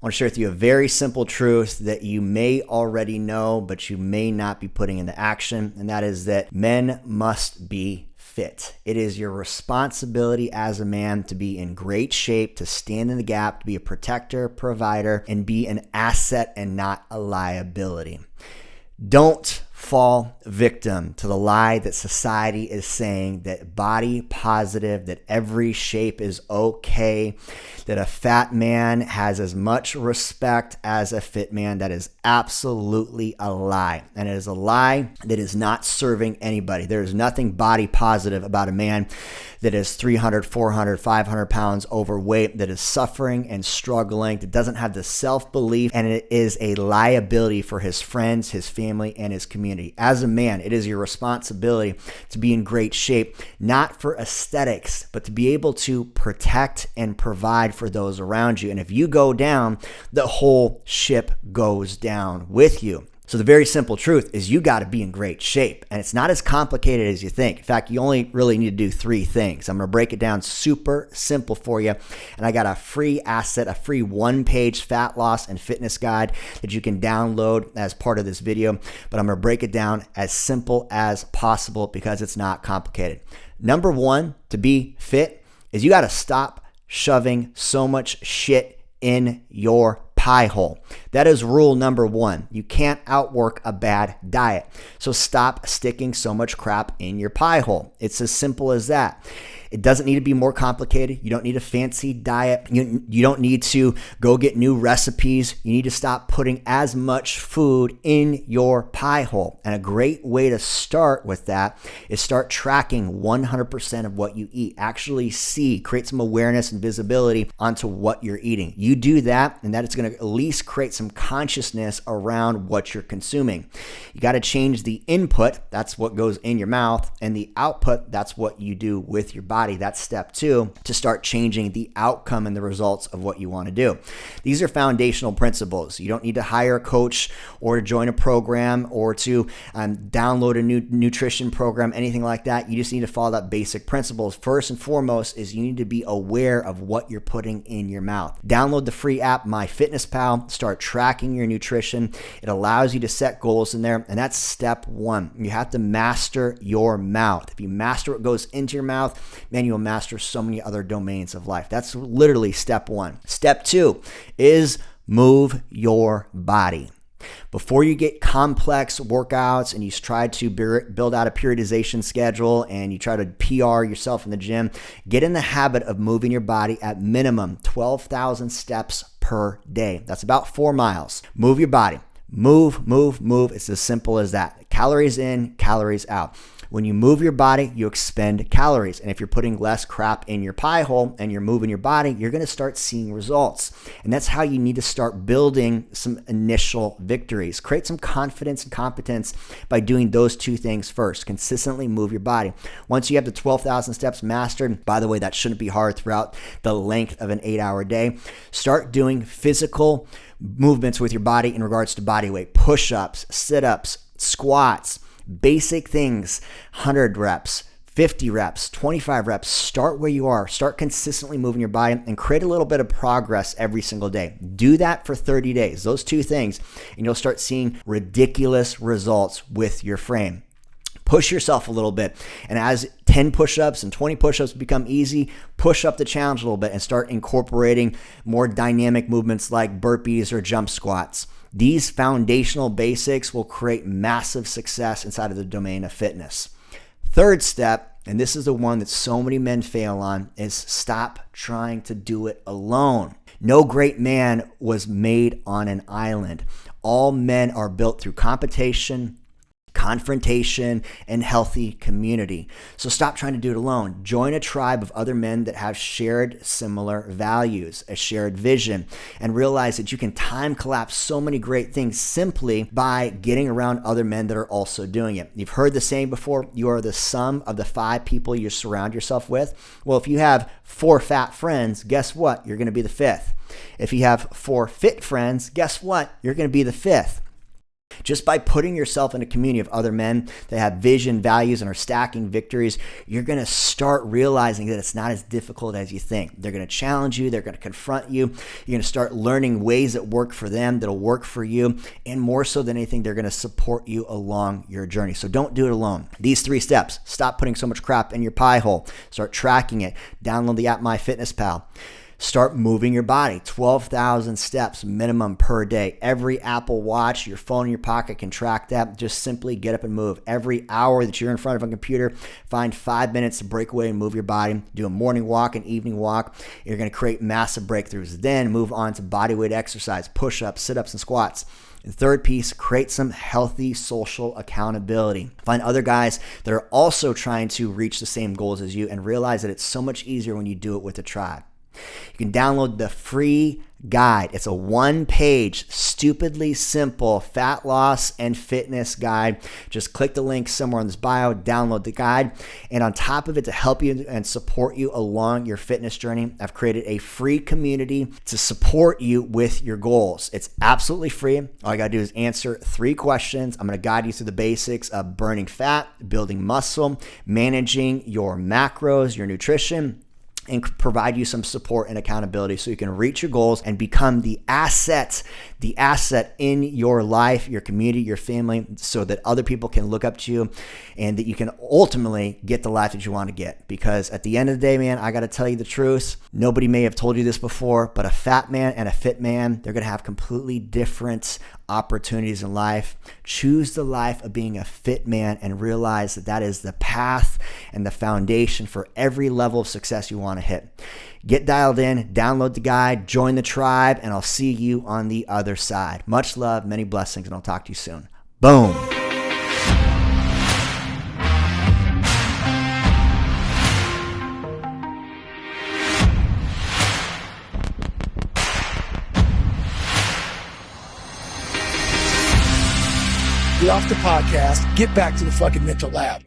I want to share with you a very simple truth that you may already know, but you may not be putting into action, and that is that men must be fit. It is your responsibility as a man to be in great shape, to stand in the gap, to be a protector, provider, and be an asset and not a liability. Don't fall victim to the lie that society is saying that body positive, that every shape is okay, that a fat man has as much respect as a fit man. That is absolutely a lie. And it is a lie that is not serving anybody. There is nothing body positive about a man that is 300, 400, 500 pounds overweight, that is suffering and struggling, that doesn't have the self-belief, and it is a liability for his friends, his family, and his community. As a man, it is your responsibility to be in great shape, not for aesthetics, but to be able to protect and provide for those around you. And if you go down, the whole ship goes down with you. So the very simple truth is you got to be in great shape, and it's not as complicated as you think. In fact, you only really need to do 3 things. I'm going to break it down super simple for you, and I got a free asset, a free 1-page fat loss and fitness guide that you can download as part of this video, but I'm going to break it down as simple as possible because it's not complicated. Number 1, to be fit, is you got to stop shoving so much shit in your pie hole. That is rule number 1. You can't outwork a bad diet. So stop sticking so much crap in your pie hole. It's as simple as that. It doesn't need to be more complicated. You don't need a fancy diet. You don't need to go get new recipes. You need to stop putting as much food in your pie hole. And a great way to start with that is start tracking 100% of what you eat. Actually create some awareness and visibility onto what you're eating. You do that, and that is going to at least create some consciousness around what you're consuming. You got to change the input. That's what goes in your mouth. And the output, that's what you do with your body. That's step 2, to start changing the outcome and the results of what you want to do. These are foundational principles. You don't need to hire a coach or to join a program or to download a new nutrition program, anything like that. You just need to follow that basic principles. First and foremost is you need to be aware of what you're putting in your mouth. Download the free app, MyFitnessPal. Start tracking your nutrition. It allows you to set goals in there, and that's step 1. You have to master your mouth. If you master what goes into your mouth, man, you'll master so many other domains of life. That's literally step 1. Step 2 is move your body. Before you get complex workouts and you try to build out a periodization schedule and you try to PR yourself in the gym, get in the habit of moving your body at minimum 12,000 steps per day. That's about 4 miles. Move your body. Move, move, move. It's as simple as that. Calories in, calories out. When you move your body, you expend calories. And if you're putting less crap in your pie hole and you're moving your body, you're going to start seeing results. And that's how you need to start building some initial victories. Create some confidence and competence by doing those 2 things first. Consistently move your body. Once you have the 12,000 steps mastered, by the way, that shouldn't be hard throughout the length of an 8-hour day, start doing physical movements with your body in regards to body weight. Push-ups, sit-ups, squats, basic things, 100 reps, 50 reps, 25 reps. Start where you are. Start consistently moving your body and create a little bit of progress every single day. Do that for 30 days, those 2 things, and you'll start seeing ridiculous results with your frame. Push yourself a little bit. And as 10 push-ups and 20 push-ups become easy, push up the challenge a little bit and start incorporating more dynamic movements like burpees or jump squats. These foundational basics will create massive success inside of the domain of fitness. Third step, and this is the one that so many men fail on, is stop trying to do it alone. No great man was made on an island. All men are built through competition, confrontation, and healthy community. So stop trying to do it alone. Join a tribe of other men that have shared similar values, a shared vision, and realize that you can time collapse so many great things simply by getting around other men that are also doing it. You've heard the saying before, you are the sum of the 5 people you surround yourself with. Well, if you have 4 fat friends, guess what? You're going to be the 5th. If you have 4 fit friends, guess what? You're going to be the 5th. Just by putting yourself in a community of other men that have vision, values, and are stacking victories, you're going to start realizing that it's not as difficult as you think. They're going to challenge you. They're going to confront you. You're going to start learning ways that work for them, that'll work for you. And more so than anything, they're going to support you along your journey. So don't do it alone. These 3 steps: stop putting so much crap in your pie hole. Start tracking it. Download the app MyFitnessPal. Start moving your body. 12,000 steps minimum per day. Every Apple Watch, your phone in your pocket can track that. Just simply get up and move. Every hour that you're in front of a computer, find 5 minutes to break away and move your body. Do a morning walk, an evening walk. You're going to create massive breakthroughs. Then move on to bodyweight exercise, push-ups, sit-ups, and squats. The third piece, create some healthy social accountability. Find other guys that are also trying to reach the same goals as you and realize that it's so much easier when you do it with a tribe. You can download the free guide. It's a 1-page, stupidly simple fat loss and fitness guide. Just click the link somewhere in this bio, download the guide. And on top of it, to help you and support you along your fitness journey, I've created a free community to support you with your goals. It's absolutely free. All you gotta do is answer 3 questions. I'm gonna guide you through the basics of burning fat, building muscle, managing your macros, your nutrition, and provide you some support and accountability so you can reach your goals and become the asset in your life, your community, your family, so that other people can look up to you and that you can ultimately get the life that you want to get. Because at the end of the day, man, I got to tell you the truth. Nobody may have told you this before, but a fat man and a fit man, they're going to have completely different opportunities in life. Choose the life of being a fit man and realize that that is the path and the foundation for every level of success you want to hit. Get dialed in, download the guide, join the tribe, and I'll see you on the other side. Much love, many blessings, and I'll talk to you soon. Boom. Get off the podcast, get back to the fucking mental lab.